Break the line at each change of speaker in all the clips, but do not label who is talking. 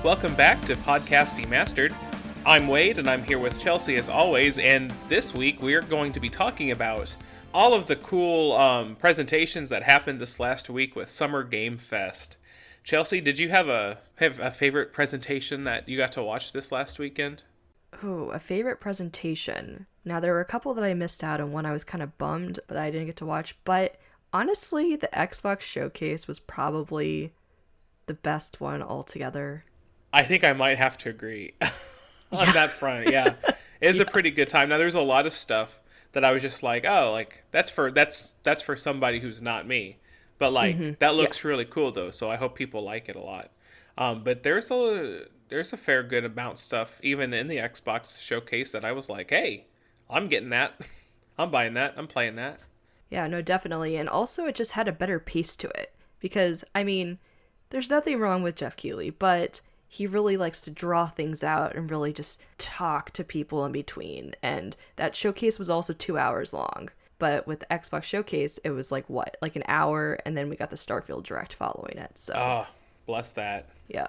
Welcome back to Podcast Demastered. I'm Wade, and I'm here with Chelsea as always, and this week we're going to be talking about all of the cool presentations that happened this last week with Summer Game Fest. Chelsea, did you have a favorite presentation that you got to watch this last weekend?
Oh, a favorite presentation. Now, there were a couple that I missed out on. One I was kind of bummed that I didn't get to watch, but honestly, the Xbox Showcase was probably the best one altogether.
I think I might have to agree on that front, yeah. It was a pretty good time. Now, there's a lot of stuff that I was just like, oh, like, that's for somebody who's not me. But, like, that looks really cool, though, so I hope people like it a lot. But there's a fair good amount of stuff, even in the Xbox Showcase, that I was like, hey, I'm getting that. I'm buying that. I'm playing that.
Yeah, no, definitely. And also, it just had a better pace to it. Because, I mean, there's nothing wrong with Jeff Keighley, but he really likes to draw things out and really just talk to people in between. And that showcase was also 2 hours long. But with the Xbox Showcase, it was like an hour, and then we got the Starfield Direct following it. So,
oh, bless that.
Yeah.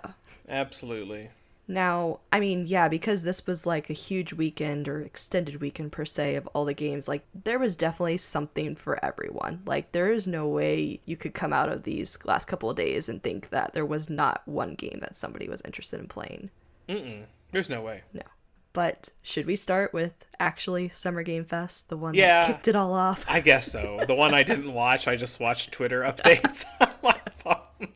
Absolutely.
Now, I mean, yeah, because this was like a huge weekend or extended weekend per se of all the games, like there was definitely something for everyone. Like there is no way you could come out of these last couple of days and think that there was not one game that somebody was interested in playing.
There's no way.
No. But should we start with actually Summer Game Fest, the one that kicked it all off?
I guess so. The one I didn't watch, I just watched Twitter updates on my phone.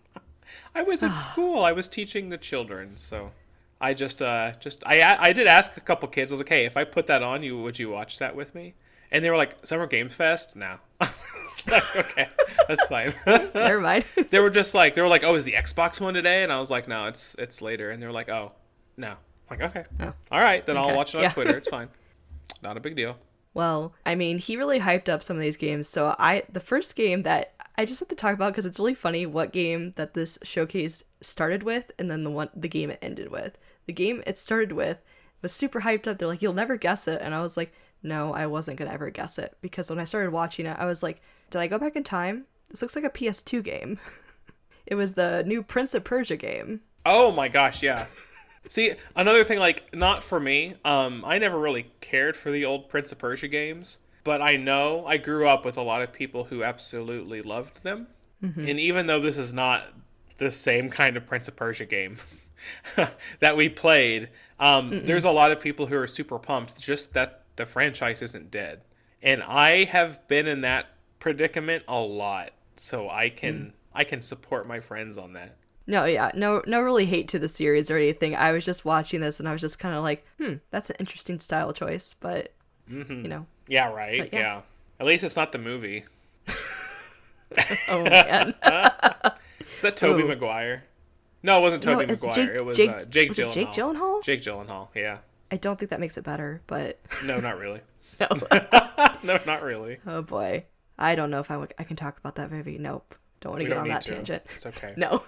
I was at school. I was teaching the children, so I I did ask a couple kids. I was like, "Hey, if I put that on, would you watch that with me?" And they were like, "Summer Game Fest? No." Like, okay, that's fine.
Never mind.
They were like, "Oh, is the Xbox one today?" And I was like, "No, it's later." And they were like, "Oh, no." I'm like, okay, all right, then I'll watch it on Twitter. It's fine, not a big deal.
Well, I mean, he really hyped up some of these games. So the first game that I just have to talk about, because it's really funny what game that this showcase started with, and then the game it ended with. The game it started with was super hyped up. They're like, you'll never guess it. And I was like, no, I wasn't going to ever guess it. Because when I started watching it, I was like, did I go back in time? This looks like a PS2 game. It was the new Prince of Persia game.
Oh my gosh, yeah. See, another thing, like, not for me, I never really cared for the old Prince of Persia games. But I know I grew up with a lot of people who absolutely loved them. And even though this is not the same kind of Prince of Persia game that we played, there's a lot of people who are super pumped just that the franchise isn't dead. And I have been in that predicament a lot, so I can support my friends on that.
No, yeah, no really hate to the series or anything. I was just watching this and I was just kind of like, that's an interesting style choice, but you know.
Yeah, right. Yeah. At least it's not the movie.
Oh man.
Is that Tobey Maguire? No, it wasn't Tobey Maguire. It was Jake Gyllenhaal.
Jake Gyllenhaal?
Jake Gyllenhaal, yeah.
I don't think that makes it better, but
No, not really.
No.
No, not really.
Oh boy. I don't know if I can talk about that movie. Nope. Don't want to get on that tangent.
It's okay.
No.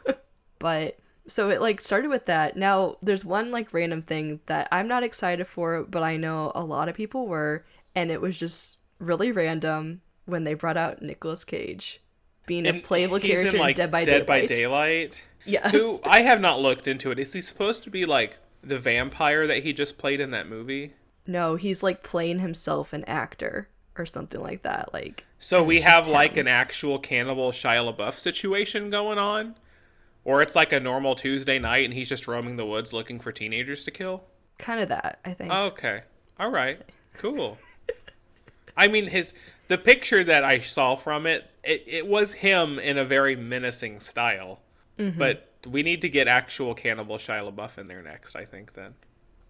But so it like started with that. Now there's one like random thing that I'm not excited for, but I know a lot of people were, and it was just really random when they brought out Nicolas Cage being a playable character in Dead by
Daylight.
Yes.
Who I have not looked into it. Is he supposed to be like the vampire that he just played in that movie?
No, he's like playing himself an actor or something like that. Like,
so we have like an actual cannibal Shia LaBeouf situation going on? Or it's like a normal Tuesday night and he's just roaming the woods looking for teenagers to kill?
Kind of that, I think.
Okay. All right. Cool. I mean, the picture that I saw from it was him in a very menacing style. But we need to get actual cannibal Shia LaBeouf in there next, I think, then.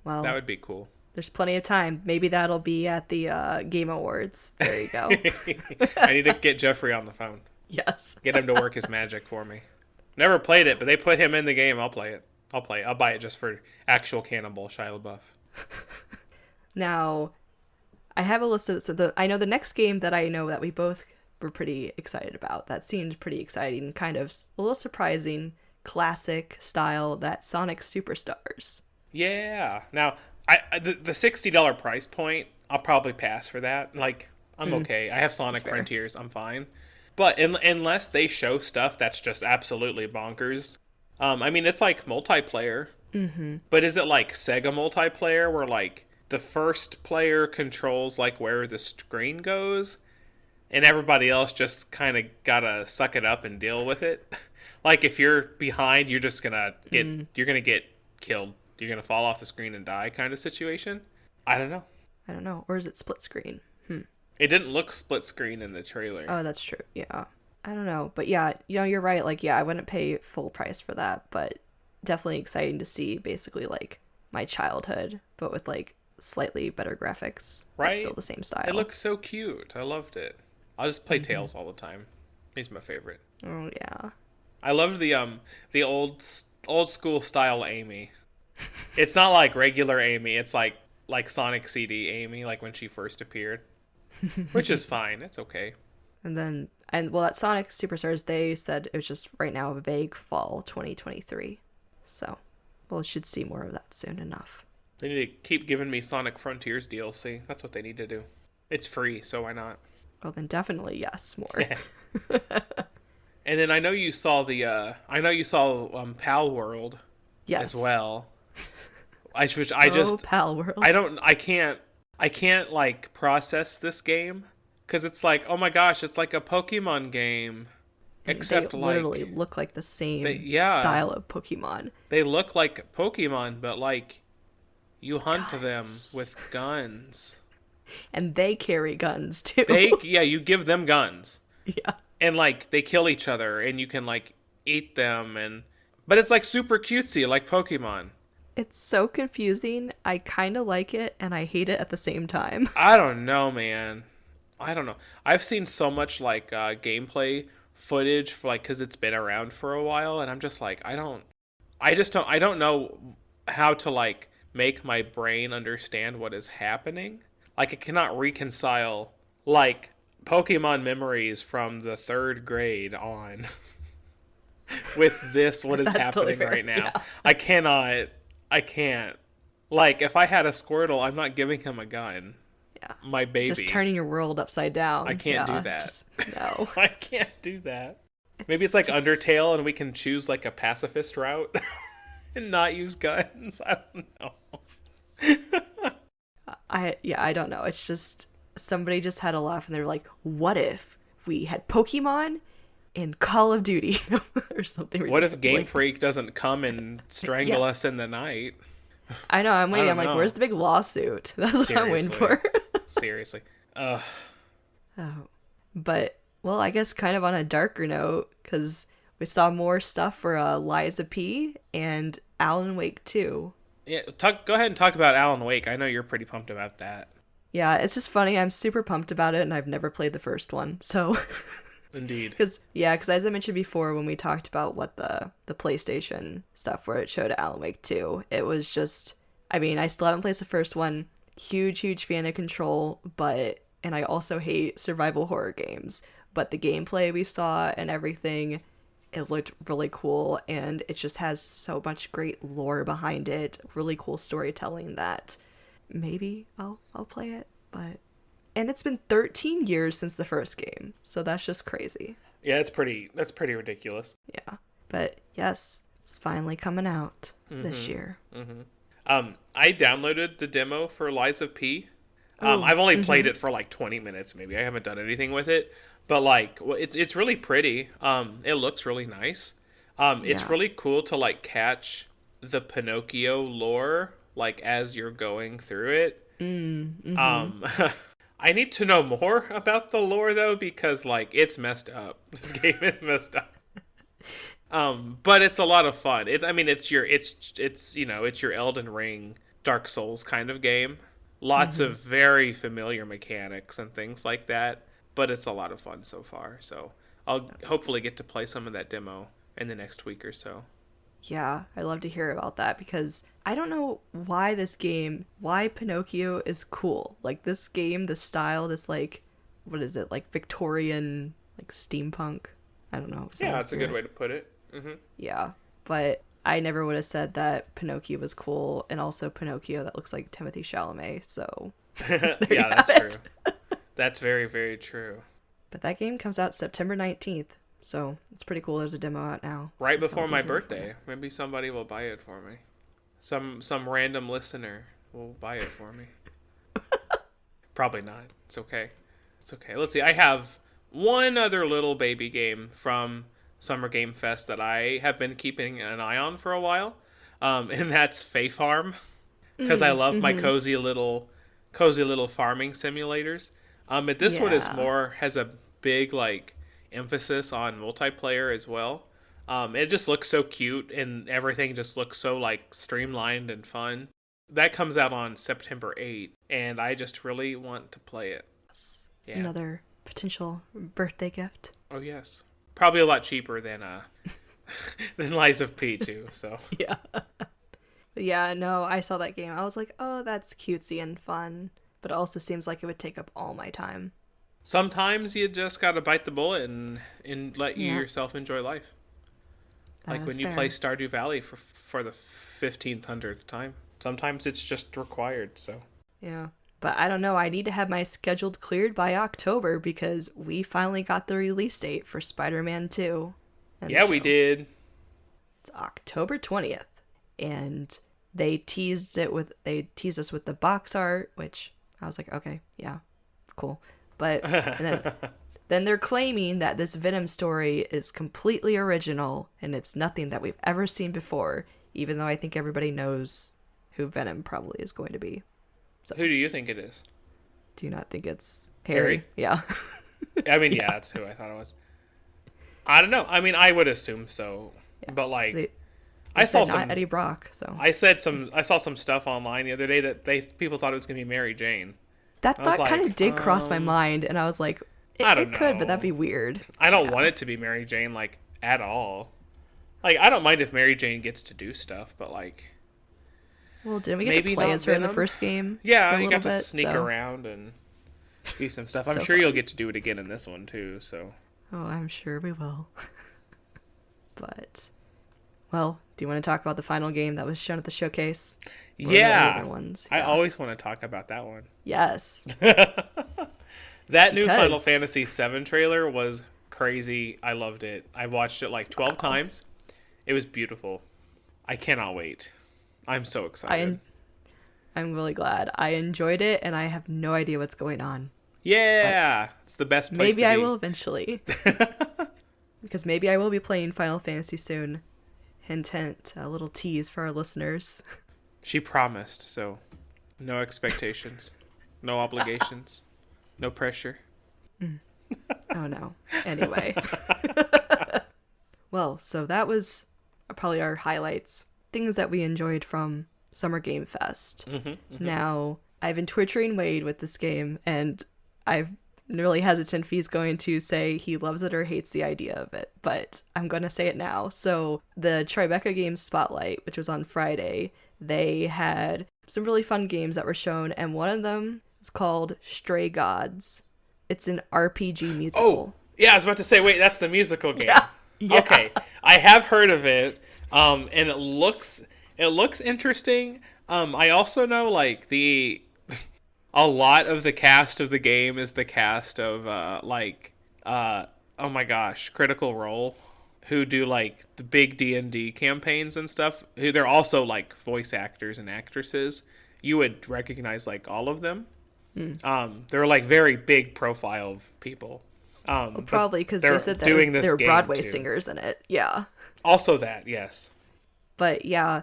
Well,
that would be cool.
There's plenty of time. Maybe that'll be at the Game Awards. There you go.
I need to get Jeffrey on the phone.
Yes.
Get him to work his magic for me. Never played it, but they put him in the game. I'll play it. I'll buy it just for actual cannibal Shia LaBeouf.
Now, I have a list of... I know the next game that I know that we both were pretty excited about. That seemed pretty exciting. Kind of a little surprising. Classic style. That Sonic Superstars.
Yeah. Now, the $60 price point, I'll probably pass for that. Like, I'm okay. I have Sonic Frontiers. I'm fine. But unless they show stuff that's just absolutely bonkers, I mean, it's like multiplayer, But is it like Sega multiplayer where like the first player controls like where the screen goes and everybody else just kind of gotta suck it up and deal with it? Like if you're behind, you're gonna get killed. You're gonna fall off the screen and die kind of situation. I don't know.
I don't know. Or is it split screen?
It didn't look split screen in the trailer.
Oh, that's true. Yeah. I don't know. But yeah, you're right. Like, yeah, I wouldn't pay full price for that, but definitely exciting to see basically like my childhood, but with like slightly better graphics.
Right?
But still the same style.
It looks so cute. I loved it. I'll just play Tails all the time. He's my favorite.
Oh, yeah.
I loved the old school style Amy. It's not like regular Amy. It's like Sonic CD Amy, like when she first appeared, which is fine. It's okay.
And well, at Sonic Superstars, they said it was just right now a vague fall 2023. So, well, should see more of that soon enough.
They need to keep giving me Sonic Frontiers DLC. That's what they need to do. It's free, so why not?
Well, then definitely yes, more.
And then I know you saw Pal World
Yes.
as well. I just
Pal World.
I can't like process this game because it's like, oh my gosh, it's like a Pokemon game, except
they
like
literally look like the same
yeah.
style of Pokemon.
They look like Pokemon, but like you hunt them with guns.
And they carry guns too.
You give them guns.
Yeah.
And like they kill each other and you can like eat them but it's like super cutesy like Pokemon.
It's so confusing. I kind of like it and I hate it at the same time.
I don't know, man. I don't know. I've seen so much like gameplay footage for like cuz it's been around for a while and I'm just like I don't know how to like make my brain understand what is happening. Like I cannot reconcile like Pokemon memories from the 3rd grade on with this what is happening
totally
right now.
Yeah.
I can't. Like if I had a Squirtle, I'm not giving him a gun.
Yeah.
My baby.
Just turning your world upside down.
I can't do that.
No.
I can't do that. Maybe it's like Undertale and we can choose like a pacifist route and not use guns. I don't know.
I don't know. It's just somebody just had a laugh and they were like, what if we had Pokemon in Call of Duty or something ridiculous.
What if Game Freak doesn't come and strangle us in the night?
I know, I'm waiting. I'm
know.
like, where's the big lawsuit? That's what I'm waiting for.
Seriously.
Oh. But, well, I guess kind of on a darker note, because we saw more stuff for Liza P. and Alan Wake 2.
Yeah, go ahead and talk about Alan Wake. I know you're pretty pumped about that.
Yeah, it's just funny. I'm super pumped about it, and I've never played the first one, so...
Indeed.
Because as I mentioned before, when we talked about what the PlayStation stuff where it showed Alan Wake 2, it was just... I mean, I still haven't played the first one. Huge fan of Control, and I also hate survival horror games. But the gameplay we saw and everything, it looked really cool, and it just has so much great lore behind it, really cool storytelling that maybe I'll play it. And it's been 13 years since the first game, so that's just crazy.
Yeah, that's pretty ridiculous.
Yeah, but yes, it's finally coming out this year.
I downloaded the demo for Lies of P. I've only played it for like 20 minutes, maybe. I haven't done anything with it, but like, it's really pretty. It looks really nice. It's really cool to like catch the Pinocchio lore like as you're going through it. I need to know more about the lore though, because like it's messed up. This game is messed up. But it's a lot of fun. It's your Elden Ring, Dark Souls kind of game. Lots of very familiar mechanics and things like that, but it's a lot of fun so far. So I'll hopefully get to play some of that demo in the next week or so.
Yeah, I'd love to hear about that because I don't know why Pinocchio is cool. Like this game, this style, this like, what is it, like Victorian, like steampunk? I don't know.
Yeah, that's a good way to put it.
Yeah, but I never would have said that Pinocchio was cool, and also Pinocchio that looks like Timothée Chalamet, so
yeah, that's true. That's very, very true.
But that game comes out September 19th, so it's pretty cool. There's a demo out now.
Right before my birthday. Maybe somebody will buy it for me. Some random listener will buy it for me. Probably not. It's okay. It's okay. Let's see. I have one other little baby game from Summer Game Fest that I have been keeping an eye on for a while, and that's Fae Farm, because I love my cozy little farming simulators. But this one is
Yeah.
more has a big like emphasis on multiplayer as well. It just looks so cute, and everything just looks so like streamlined and fun. That comes out on September 8th, and I just really want to play it. Yeah.
Another potential birthday gift.
Oh yes. Probably a lot cheaper than than Lies of P too. So
Yeah. But yeah, no, I saw that game. I was like, oh, that's cutesy and fun. But it also seems like it would take up all my time.
sometimes you just gotta bite the bullet and let you
Yeah.
yourself enjoy life.
That
Like
is
when you
fair.
play Stardew Valley for the 1500th time. Sometimes it's just required. So
Yeah. But I don't know. I need to have my scheduled cleared by October because we finally got the release date for Spider-Man 2. and the
yeah, we
show.
did.
It's October 20th. And they teased us with the box art, which I was like, okay, yeah, cool. But and then they're claiming that this Venom story is completely original and it's nothing that we've ever seen before, even though I think everybody knows who Venom probably is going to be.
Who do you think it is?
Do you not think it's
Harry?
Harry? Yeah.
I mean, yeah, that's who I thought it was. I don't know. I mean, I would assume so,
Yeah.
but like,
They
I saw
said
some.
not Eddie Brock, so
I saw some stuff online the other day that people thought it was gonna be Mary Jane.
that
I was
thought kind
like,
of did cross my mind, and I was like,
I don't
it could, but
know.
that'd be weird.
I don't
Yeah.
want it to be Mary Jane like at all. Like, I don't mind if Mary Jane gets to do stuff, but like,
Well, didn't we get
maybe
to play
not
as her in the
Venom?
first game?
Yeah,
for a
you
little
got to
bit,
sneak
so-
around and do some stuff. I'm
So
sure you'll
fun.
get to do it again in this one too. So
Oh, I'm sure we will. But, well, do you want to talk about the final game that was shown at the showcase? Or the
yeah,
other ones?
I
Yeah.
always want to talk about that one.
Yes.
That new Final
Because-
Fantasy VII trailer was crazy. I loved it. I watched it like 12 times. It was beautiful. I cannot wait. I'm so excited.
I'm really glad. I enjoyed it, and I have no idea what's going on.
Yeah, it's the best place
Maybe
to be.
I will eventually. Because maybe I will be playing Final Fantasy soon. Hint, hint. A little tease for our listeners.
She promised, so no expectations, no obligations, no pressure.
Oh no. Anyway. Well, so that was probably our highlights. Things that we enjoyed from Summer Game Fest. Now, I've been torturing Wade with this game, and I'm really hesitant if he's going to say he loves it or hates the idea of it, but I'm going to say it now. So, the Tribeca Games Spotlight, which was on Friday, they had some really fun games that were shown, and one of them is called Stray Gods. It's an RPG musical.
Oh, yeah, I was about to say, wait, that's the musical game.
Yeah.
Okay, I have heard of it, and it looks interesting. I also know like a lot of the cast of the game is the cast of oh my gosh, Critical Role, who do like the big D&D campaigns and stuff. Who they're also like voice actors and actresses. You would recognize like all of them. They're like very big profile people. But
Probably because
they're
they said that
doing this
they were
game,
Broadway
too.
singers in it. Yeah.
Also that, yes.
But yeah,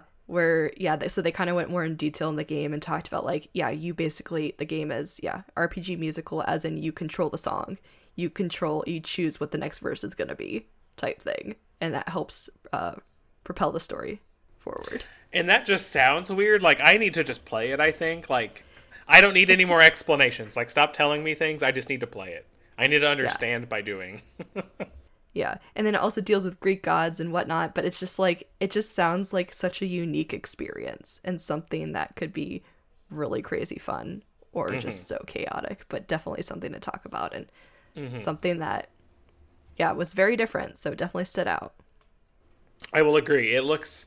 so they kind of went more in detail in the game and talked about like, yeah, you basically, the game is, RPG musical, as in you control the song. You choose what the next verse is going to be type thing. And that helps propel the story forward.
And that just sounds weird. Like, I need to just play it, I think. Like, I don't need any more explanations. Like, stop telling me things. I just need to play it. I need to understand by doing.
Yeah. And then it also deals with Greek gods and whatnot, but it's just like, it just sounds like such a unique experience and something that could be really crazy fun or just so chaotic, but definitely something to talk about and something that, was very different. So it definitely stood out.
I will agree. It looks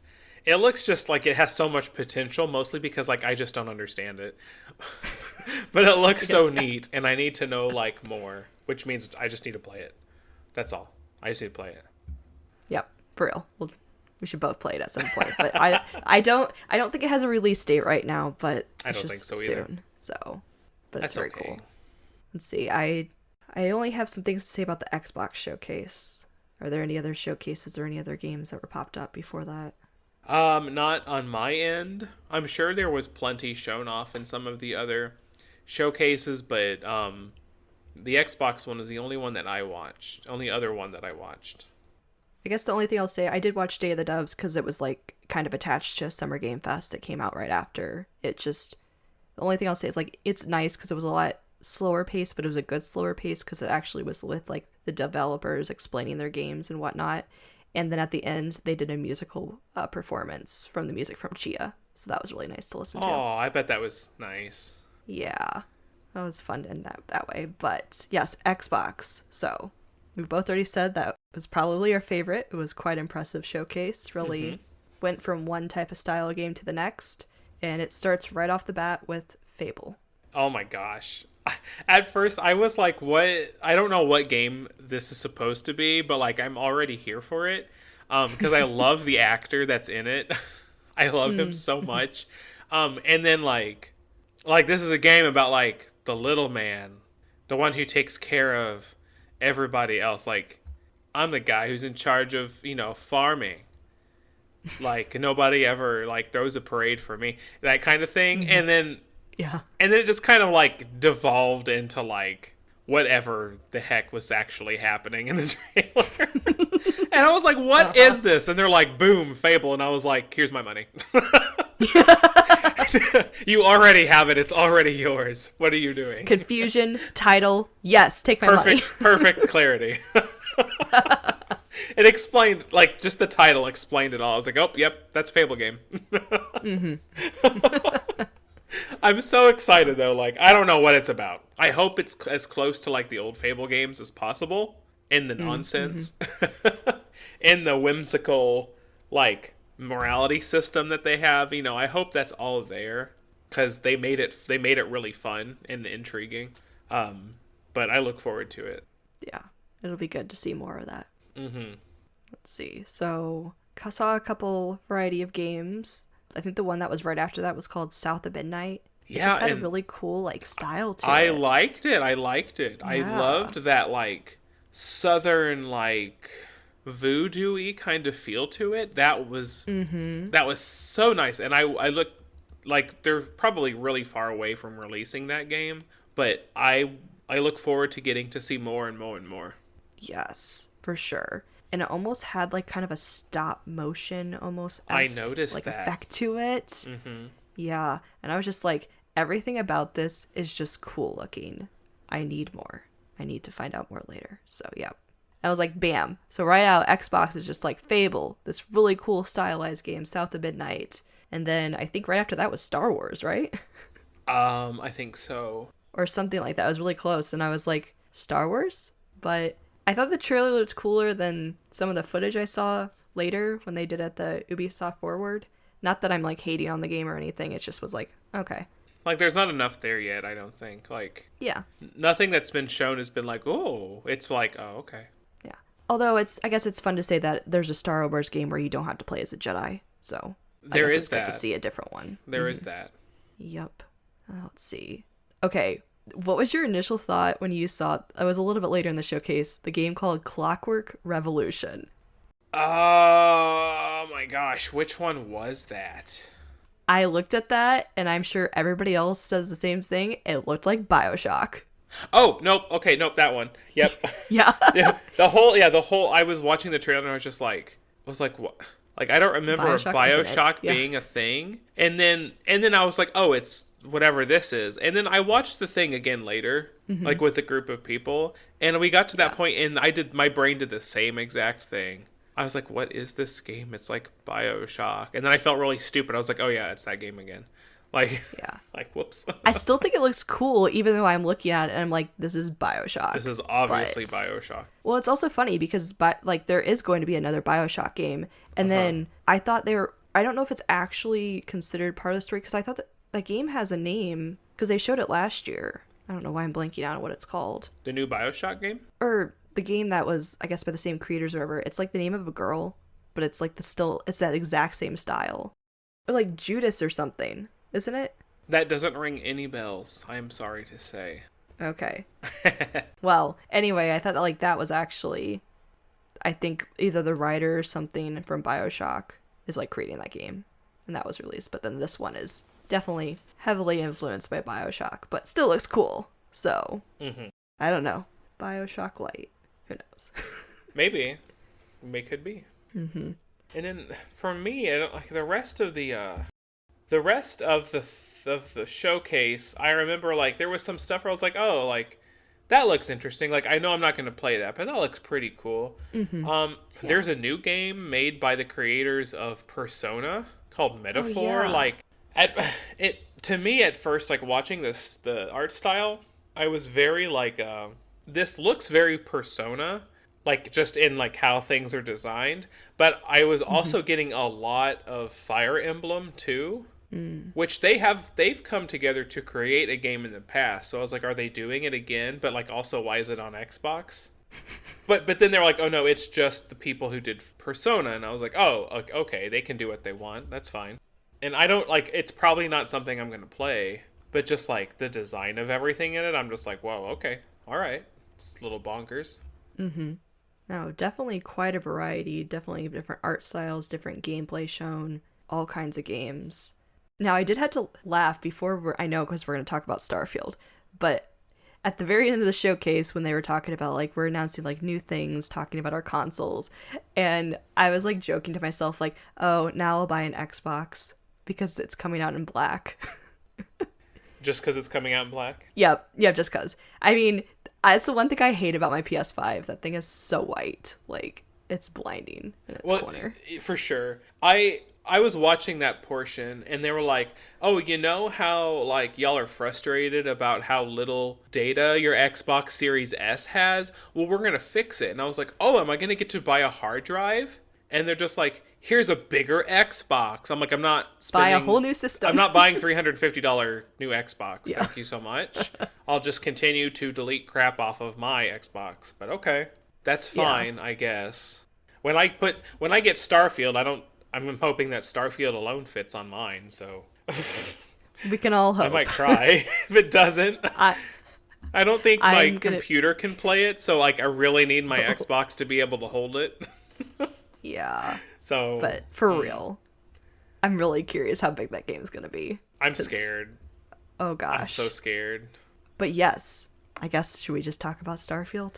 just like it has so much potential, mostly because like I just don't understand it. But it looks so neat, and I need to know like more, which means I just need to play it. That's all. I just need to play it.
Yep. For real. Well, We should both play it at some point. But I don't think it has a release date right now, but
I
it's
don't
just
think so either.
soon. So, but it's
That's
very
okay.
cool. Let's see. I only have some things to say about the Xbox showcase. Are there any other showcases or any other games that were popped up before that?
Not on my end. I'm sure there was plenty shown off in some of the other showcases, but the Xbox one was the only one that I watched. Only other one that I watched.
I guess the only thing I'll say, I did watch Day of the Doves because it was like kind of attached to Summer Game Fest. It came out right after. The only thing I'll say is like it's nice because it was a lot slower pace, but it was a good slower pace because it actually was with like the developers explaining their games and whatnot. And then at the end, they did a musical performance from the music from Chia. So that was really nice to listen to.
Oh, I bet that was nice.
Yeah, that was fun in that way. But yes, Xbox. So we both already said that was probably our favorite. It was quite impressive showcase. Really went from one type of style game to the next. And it starts right off the bat with Fable.
Oh my gosh. At first, I was like, what? I don't know what game this is supposed to be, but like, I'm already here for it. Because I love the actor that's in it. I love him so much. And then like this is a game about like the little man, the one who takes care of everybody else. Like, I'm the guy who's in charge of, farming. Like, nobody ever like throws a parade for me, that kind of thing.
Yeah.
And then it just kind of like devolved into like whatever the heck was actually happening in the trailer. And I was like, "What is this?" And they're like, "Boom, Fable." And I was like, "Here's my money. You already have it. It's already yours. What are you doing?"
Confusion, title, yes, take my money.
Perfect clarity. It explained, like, just the title explained it all. I was like, "Oh, yep, that's Fable game." I'm so excited though. Like, I don't know what it's about. I hope it's as close to like the old Fable games as possible in the nonsense, in the whimsical like morality system that they have. I hope that's all there because they made it really fun and intriguing. But I look forward to it.
Yeah, it'll be good to see more of that. Let's see. So I saw a couple variety of games. I think the one that was right after that was called South of Midnight. It just had a really cool like style to it.
I liked it.
Yeah.
I loved that like southern like voodoo-y kind of feel to it. That was so nice. And I looked like they're probably really far away from releasing that game, but I look forward to getting to see more and more and more.
Yes, for sure. And it almost had like kind of a stop motion almost
I noticed
like
that
effect to it. Yeah, and I was just like, everything about this is just cool looking. I need more. I need to find out more later. So yeah, I was like, bam. So right out, Xbox is just like Fable, this really cool stylized game, South of Midnight, and then I think right after that was Star Wars, right?
I think so.
Or something like that. I was really close, and I was like, Star Wars? But I thought the trailer looked cooler than some of the footage I saw later when they did at the Ubisoft Forward. Not that I'm like hating on the game or anything. It just was like, okay.
Like, there's not enough there yet, I don't think. Like,
yeah,
nothing that's been shown has been like, oh, it's like, oh, okay.
Yeah. Although I guess it's fun to say that there's a Star Wars game where you don't have to play as a Jedi. So
there
I guess
is
it's
that.
good to see a different one.
There is that.
Yep. Let's see. Okay. What was your initial thought when you saw, I was a little bit later in the showcase, the game called Clockwork Revolution?
Oh my gosh, which one was that?
I looked at that, and I'm sure everybody else says the same thing. It looked like BioShock.
Oh, nope. Okay, nope, that one. Yep.
Yeah.
The whole, I was watching the trailer and I was just like, what? Like, I don't remember BioShock being a thing. And then I was like, oh, it's whatever this is. And then I watched the thing again later, like with a group of people. And we got to that point and my brain did the same exact thing. I was like, what is this game? It's like BioShock. And then I felt really stupid. I was like, oh yeah, it's that game again. Like,
yeah.
Like, whoops.
I still think it looks cool, even though I'm looking at it and I'm like, this is BioShock.
This is obviously BioShock.
Well, it's also funny because like there is going to be another BioShock game. And then I thought I don't know if it's actually considered part of the story because I thought that game has a name because they showed it last year. I don't know why I'm blanking out on what it's called.
The new BioShock game?
Or the game that was, I guess, by the same creators or whatever. It's like the name of a girl. but it's like it's that exact same style. Or like Judas or something, isn't it?
That doesn't ring any bells, I am sorry to say.
Okay. Well, anyway, I thought that like that was actually, I think either the writer or something from BioShock is like creating that game, and that was released. But then this one is definitely heavily influenced by BioShock, but still looks cool. So I don't know, BioShock Light, who knows?
Maybe, it could be. And then for me, I don't, like the rest of the showcase. I remember like there was some stuff where I was like, oh, like that looks interesting. Like I know I'm not going to play that, but that looks pretty cool. There's a new game made by the creators of Persona called Metaphor. Like it to me at first, like watching the art style, I was very like, this looks very Persona, like just in like how things are designed. But I was also getting a lot of Fire Emblem too. Which they've come together to create a game in the past. So I was like, are they doing it again? But like, also, why is it on Xbox? but then they're like, oh no, it's just the people who did Persona, and I was like, oh, okay, they can do what they want. That's fine. And I don't like. It's probably not something I'm gonna play, but just like the design of everything in it, I'm just like, whoa, okay, all right, it's a little bonkers.
No, definitely quite a variety. Definitely different art styles, different gameplay shown, all kinds of games. Now, I did have to laugh before, I know because we're going to talk about Starfield, but at the very end of the showcase when they were talking about, like, we're announcing, like, new things, talking about our consoles, and I was, like, joking to myself, like, oh, now I'll buy an Xbox because it's coming out in black.
Just because it's coming out in black?
Yep, just because. I mean, that's the one thing I hate about my PS5. That thing is so white. Like, it's blinding in its corner.
For sure. I was watching that portion and they were like, oh, you know how like y'all are frustrated about how little data your Xbox Series S has? Well, we're going to fix it. And I was like, oh, am I going to get to buy a hard drive? And they're just like, here's a bigger Xbox. I'm like, I'm not spending...
Buy a whole new system.
I'm not buying $350 new Xbox. Yeah. Thank you so much. I'll just continue to delete crap off of my Xbox. But okay. That's fine, I guess. When I get Starfield, I'm hoping that Starfield alone fits on mine, so
we can all hope.
I might cry if it doesn't. I don't think my computer can play it, so like I really need my Xbox to be able to hold it.
Yeah.
So,
but for real, I'm really curious how big that game's gonna be.
I'm scared.
Oh gosh.
I'm so scared.
But yes, I guess should we just talk about Starfield?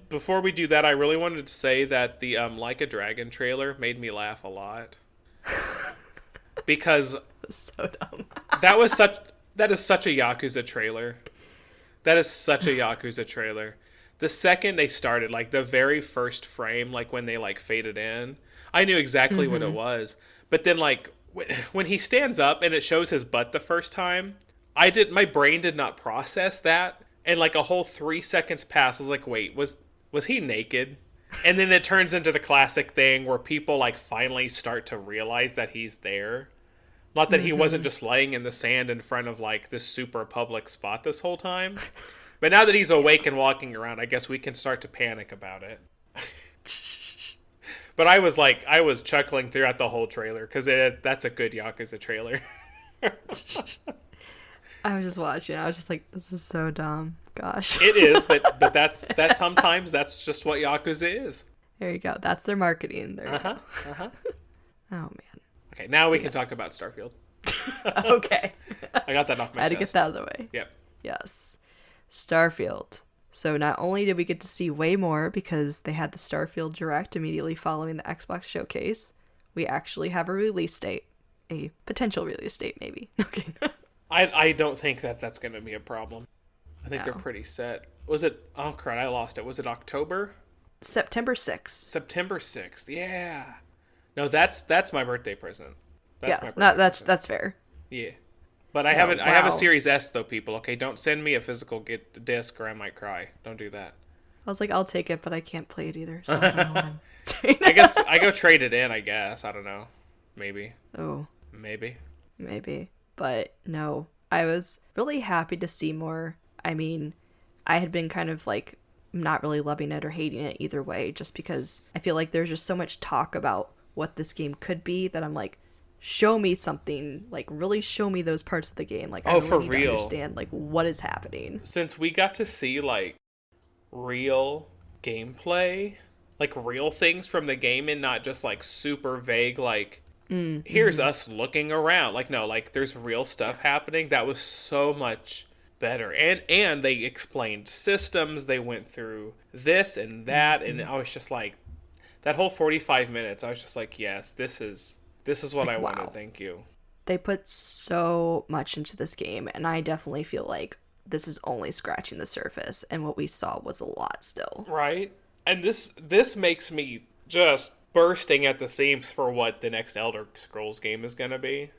Before we do that, I really wanted to say that the Like a Dragon trailer made me laugh a lot. Because
so dumb.
that is such a Yakuza trailer. That is such a Yakuza trailer. The second they started, like the very first frame, like when they like faded in, I knew exactly what it was. But then like when he stands up and it shows his butt the first time, my brain did not process that. And like a whole 3 seconds pass. I was like, wait, was he naked? And then it turns into the classic thing where people like finally start to realize that he's there. Not that he wasn't just laying in the sand in front of like this super public spot this whole time. But now that he's awake and walking around, I guess we can start to panic about it. But I was chuckling throughout the whole trailer because that's a good Yakuza trailer.
I was just watching. I was just like, "This is so dumb." Gosh,
it is, but that's sometimes that's just what Yakuza is.
There you go. That's their marketing. There. Oh man.
Okay, now we can talk about Starfield.
Okay.
I got that off my chest.
I had to get that out of the way.
Yep.
Yes, Starfield. So not only did we get to see way more because they had the Starfield Direct immediately following the Xbox showcase, we actually have a release date, a potential release date, maybe. Okay.
I don't think that's going to be a problem. I think they're pretty set. Was it... Oh, crap, I lost it. Was it October?
September 6th.
September 6th, yeah. No, that's my birthday present.
That's fair.
Yeah. But I have a Series S, though, people. Okay, don't send me a physical disc or I might cry. Don't do that.
I was like, I'll take it, but I can't play it either. So I don't know what I'm saying.
I guess I go trade it in, I guess. I don't know. Maybe.
Oh.
Maybe.
But no, I was really happy to see more. I mean, I had been kind of like not really loving it or hating it either way, just because I feel like there's just so much talk about what this game could be that I'm like, show me something, like really show me those parts of the game. Like I
Oh,
really
for
need to
real.
understand like what is happening.
Since we got to see like real gameplay, like real things from the game and not just like super vague like here's us looking around. Like no, like there's real stuff happening. That was so much better. And they explained systems, they went through this and that, and I was just like that whole 45 minutes, I was just like, yes, this is what
Like,
I
wow.
wanted. Thank you.
They put so much into this game, and I definitely feel like this is only scratching the surface, and what we saw was a lot still.
Right? And this makes me just bursting at the seams for what the next Elder Scrolls game is going to be.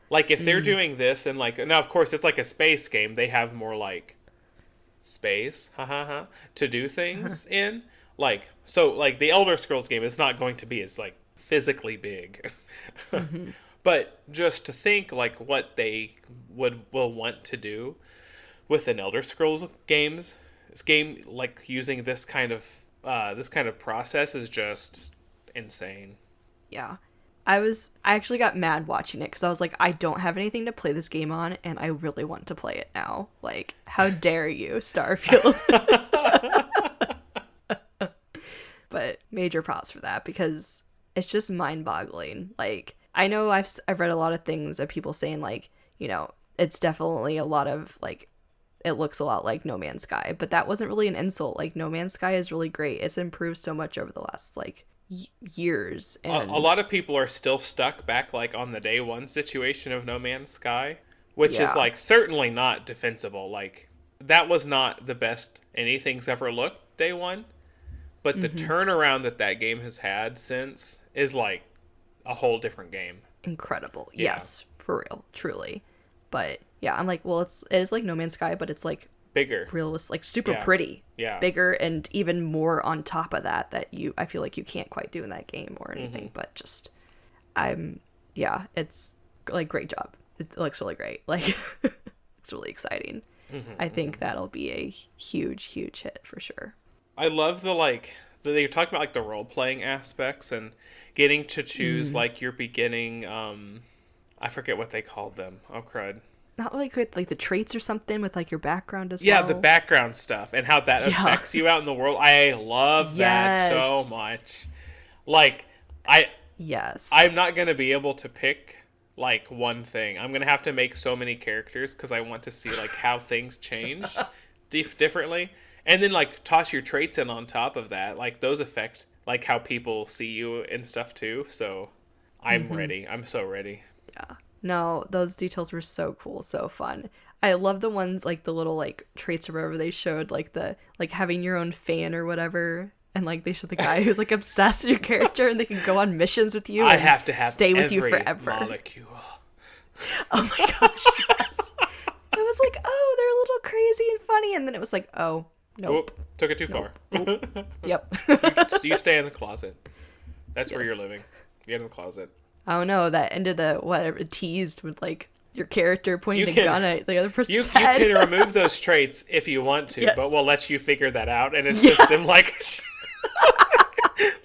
Like if they're doing this and like now of course it's like a space game, they have more like space, to do things in. Like so like the Elder Scrolls game is not going to be as like physically big. But just to think like what they will want to do with an Elder Scrolls this game like using this kind of process is just insane.
Yeah. I actually got mad watching it because I was like, I don't have anything to play this game on, and I really want to play it now. Like, how dare you, Starfield? But major props for that because it's just mind-boggling. Like, I know I've read a lot of things of people saying like, it's definitely a lot of like it looks a lot like No Man's Sky, but that wasn't really an insult. Like No Man's Sky is really great. It's improved so much over the last like years,
A
and
lot of people are still stuck back like on the day one situation of No Man's Sky, which is
yeah.
like certainly not defensible. Like that was not the best anything's ever looked day one, but the turnaround that game has had since is like a whole different game.
Incredible.
Yeah,
Yes, for real, truly. But yeah, I'm like, well, it is like No Man's Sky, but it's like
bigger.
realist, like super
Yeah,
pretty,
yeah.
bigger, and even more on top of that I feel like you can't quite do in that game or anything.
Hmm.
But just yeah, it's like great job. It looks really great. Like it's really exciting. I think that'll be a huge, huge hit for sure.
I love the like they talk about like the role playing aspects and getting to choose like your beginning. I forget what they called them. Oh crud.
Not like with like the traits or something with like your background as
Yeah, the
well.
background stuff and how that
Yeah.
affects you out in the world. I love that so
Yes.
much. Like I
Yes.
I'm not going to be able to pick like one thing. I'm going to have to make so many characters cuz I want to see like how things change differently. And then like toss your traits in on top of that. Like those affect like how people see you and stuff too. So I'm ready. I'm so ready.
Yeah. No, those details were so cool, so fun. I love the ones like the little like traits or whatever they showed, like the like having your own fan or whatever. And like they showed the guy who's like obsessed with your character and they can go on missions with you
I
and
have to have
stay with you
every
forever.
molecule.
Oh my gosh, yes. It was like, oh, they're a little crazy and funny, and then it was like, oh, nope.
Oop, took it too far.
Yep.
You stay in the closet. That's where
Yes.
you're living. Get in the closet.
I don't know, that ended the whatever teased with like your character pointing
You
a
can-
gun at the other person's
You
head.
can remove those traits if you want to,
Yes.
but we'll let you figure that out. And it's just them like,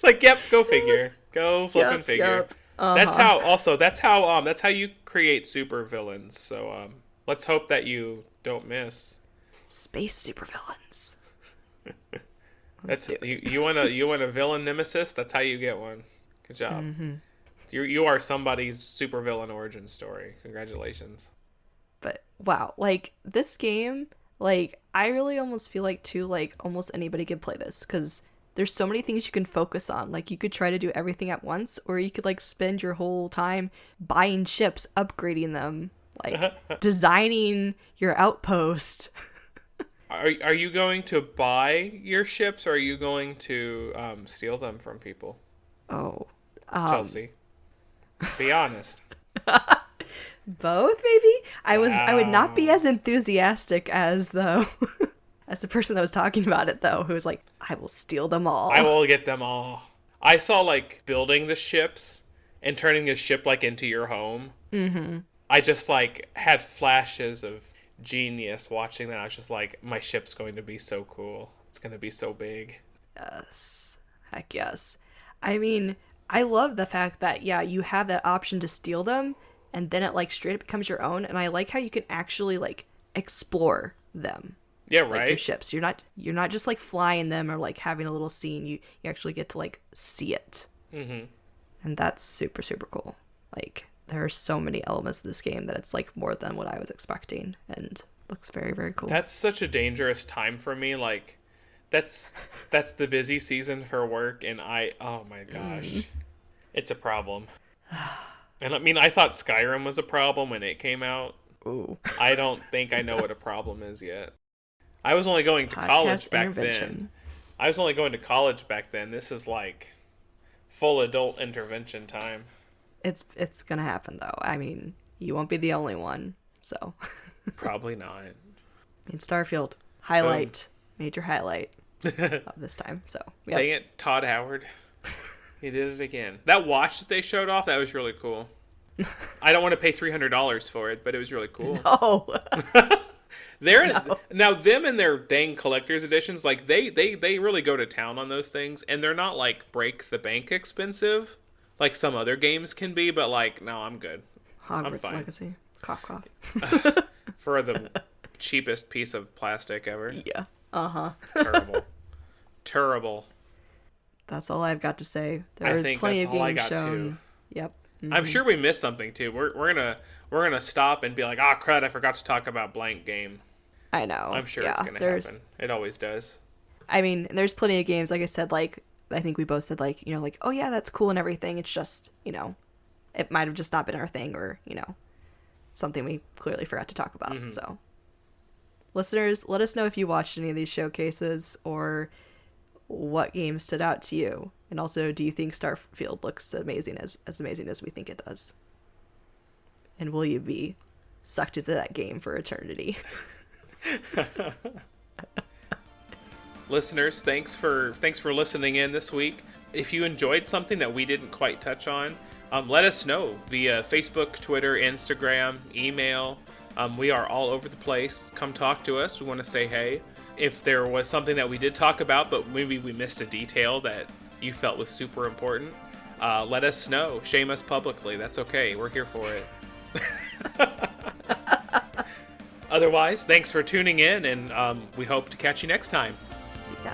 like, yep, go figure, go flipping
Yep,
figure.
yep.
That's how. Also, that's how you create super villains. So let's hope that you don't miss.
Space supervillains.
That's
do it.
you want a villain nemesis. That's how you get one. Good job. You are somebody's supervillain origin story. Congratulations.
But wow, like this game, like I really almost feel like too, like almost anybody could play this because there's so many things you can focus on. Like you could try to do everything at once, or you could like spend your whole time buying ships, upgrading them, like designing your outpost.
Are you going to buy your ships, or are you going to steal them from people?
Oh,
Chelsea, be honest.
both maybe. I would not be
Wow.
as enthusiastic as though as the person that was talking about it though, who was like, I will steal them all.
I will get them all. I saw like building the ships and turning the ship like into your home. Mm-hmm. I just like had flashes of genius watching that. I was just like, my ship's going to be so cool. It's gonna be so big.
Yes. Heck yes. I mean, I love the fact that, yeah, you have that option to steal them, and then it, like, straight up becomes your own, and I like how you can actually, like, explore them.
Yeah,
Like your
right.
ships. You're not just like flying them or like having a little scene. You actually get to like see it.
Mm-hmm.
And that's super, super cool. Like, there are so many elements of this game that it's like more than what I was expecting, and looks very, very cool.
That's such a dangerous time for me. Like, that's the busy season for work, and oh my gosh, it's a problem. And I mean, I thought Skyrim was a problem when it came out.
Ooh.
I don't think I know what a problem is yet. I was only going to college
Podcast
back then.
intervention.
I was only going to college back then. This is like full adult intervention time.
It's gonna happen though. I mean, you won't be the only one. So,
Probably not.
in Starfield, highlight, major highlight of this time. So, yeah.
Dang it, Todd Howard. He did it again. That watch that they showed off, that was really cool. I don't want to pay $300 for it, but it was really cool.
No.
Now them and their dang collector's editions, like they really go to town on those things, and they're not like break the bank expensive like some other games can be, but like no, I'm good. I'm
Hogwarts
fine.
Legacy. Cough, cough.
For the cheapest piece of plastic ever.
Yeah. Uh-huh.
Terrible. Terrible.
That's all I've got to say. There
I
are
think
plenty
that's
of
all I
games
got
shown.
too.
Yep.
I'm sure we missed something too. We're gonna stop and be like, ah, crud, I forgot to talk about blank game.
I know.
I'm sure
yeah,
it's gonna happen. It always does.
I mean, there's plenty of games, like I said, like, I think we both said, like, like, oh yeah, that's cool and everything. It's just, it might have just not been our thing, or, something we clearly forgot to talk about. So, listeners, let us know if you watched any of these showcases or what game stood out to you. And also, do you think Starfield looks amazing as amazing as we think it does? And will you be sucked into that game for eternity?
Listeners, thanks for listening in this week. If you enjoyed something that we didn't quite touch on, let us know via Facebook, Twitter, Instagram, email. We are all over the place. Come talk to us. We want to say hey. If there was something that we did talk about, but maybe we missed a detail that you felt was super important, let us know. Shame us publicly. That's okay. We're here for it. Otherwise, thanks for tuning in, and we hope to catch you next time.
See ya.